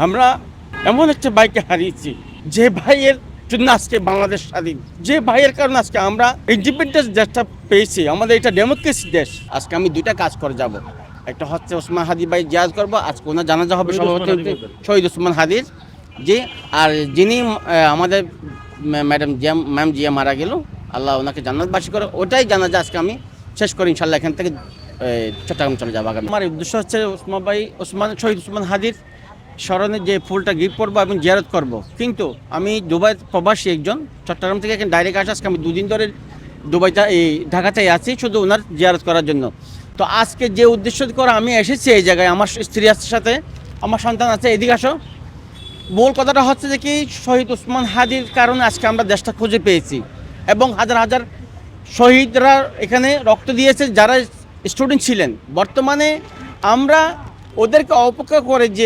আমরা এমন একটা ভাইকে হারিয়েছি যে ভাইয়ের জন্য আজকে বাংলাদেশ স্বাধীন, যে ভাইয়ের কারণে আজকে আমরা ইন্ডিপেন্ডেন্স দেশটা পেয়েছি। আমাদের এটা ডেমোক্রেসি দেশ। আজকে আমি দুইটা কাজ করে যাব। একটা হচ্ছে ওসমান হাদি ভাই জিয়ারত করবো, আজকে ওনার জানাজা হবে সভাপতি শহীদ ওসমান হাদির জি। আর যিনি আমাদের ম্যাম জিয়া মারা গেল, আল্লাহ ওনাকে জান্নাতবাসী করে, ওটাই জানাজা আজকে আমি শেষ করি ইনশাল্লাহ। এখান থেকে চট্টগ্রাম চলে যাবো আগামী। আমার উদ্দেশ্য হচ্ছে শহীদ ওসমান হাদির স্মরণে যে ফুলটা গিফট করবো এবং জিয়ারত করব। কিন্তু আমি দুবাই প্রবাসী একজন, চট্টগ্রাম থেকে এখানে ডাইরেক্ট আসা, আজকে আমি দুদিন ধরে ঢাকাতেই আছি শুধু ওনার জিয়ারত করার জন্য। তো আজকে যে উদ্দেশ্য করে আমি এসেছি এই জায়গায়, আমার স্ত্রী আছে সাথে, আমার সন্তান আছে, এদিকে আসো। মূল কথাটা হচ্ছে যে কি, শহীদ ওসমান হাদির কারণে আজকে আমরা দেশটা খুঁজে পেয়েছি এবং হাজার হাজার শহীদরা এখানে রক্ত দিয়েছে যারা স্টুডেন্ট ছিলেন। বর্তমানে আমরা ওদেরকে অপেক্ষা করে যে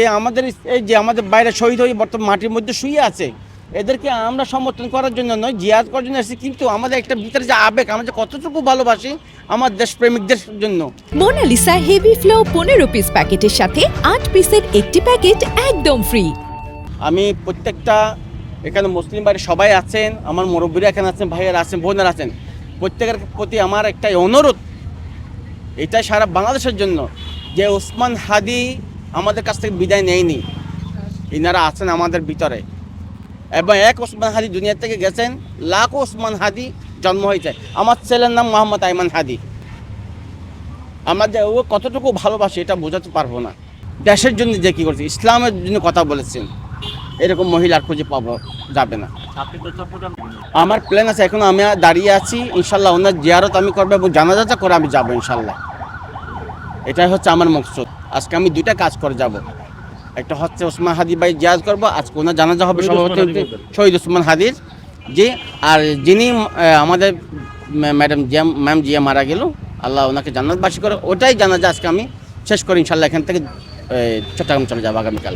আমাদের বাইরে শহীদ হয়ে বর্তমান মাটির মধ্যে শুয়ে আছে, এদেরকে আমরা সমর্থন করার জন্য নয়, জিয়াদ করার জন্য এসেছি। কিন্তু আমাদের একটা ভিতরে যে আবেগ, আমরা যে কতটুকু ভালোবাসি আমার দেশপ্রেমিকদের জন্য। মোনালিসা হেভি ফ্লো 15 পিস প্যাকেটের সাথে 8 পিসের একটি প্যাকেট একদম ফ্রি। আমি প্রত্যেকটা এখানে মুসলিম বাড়ি সবাই আছেন, আমার মুরব্বীরা এখানে আছেন, ভাইয়েরা আছেন, বোনেরা আছেন, প্রত্যেকের প্রতি আমার একটাই অনুরোধ, এটাই সারা বাংলাদেশের জন্য, যে ওসমান হাদি আমাদের কাছ থেকে বিদায় নেয়নি। ইনারা আছেন আমাদের ভিতরে এবং এক ওসমান হাদি দুনিয়া থেকে গেছেন, লাখো ওসমান হাদি জন্ম হয়েছে। আমার ছেলের নাম মোহাম্মদ আইমান হাদি। আমরা যে ও কতটুকু ভালোবাসি এটা বোঝাতে পারবো না। দেশের জন্য যে কী করছে, ইসলামের জন্য কথা বলেছেন, এরকম মহিলার খুঁজে পাবো যাবে না। আমার প্ল্যান আছে, এখন আমি দাঁড়িয়ে আছি, ইনশাল্লাহ ওনার জিয়ারত আমি করবো এবং জানাজা করে আমি যাবো ইনশাল্লাহ। এটাই হচ্ছে আমার মকসুদ। আজকে আমি দুইটা কাজ করে যাব। একটা হচ্ছে ওসমান হাদি ভাই জিয়ারত করবো, আজকে ওনার জানাজা হবে সভাপতি শহীদ ওসমান হাদির জি। আর যিনি আমাদের ম্যাম জিয়া মারা গেল, আল্লাহ ওনাকে জান্নাতবাসী করে, ওটাই জানাজা আজকে আমি শেষ করি ইনশাল্লাহ। এখান থেকে চট্টগ্রাম চলে যাবো আগামীকাল।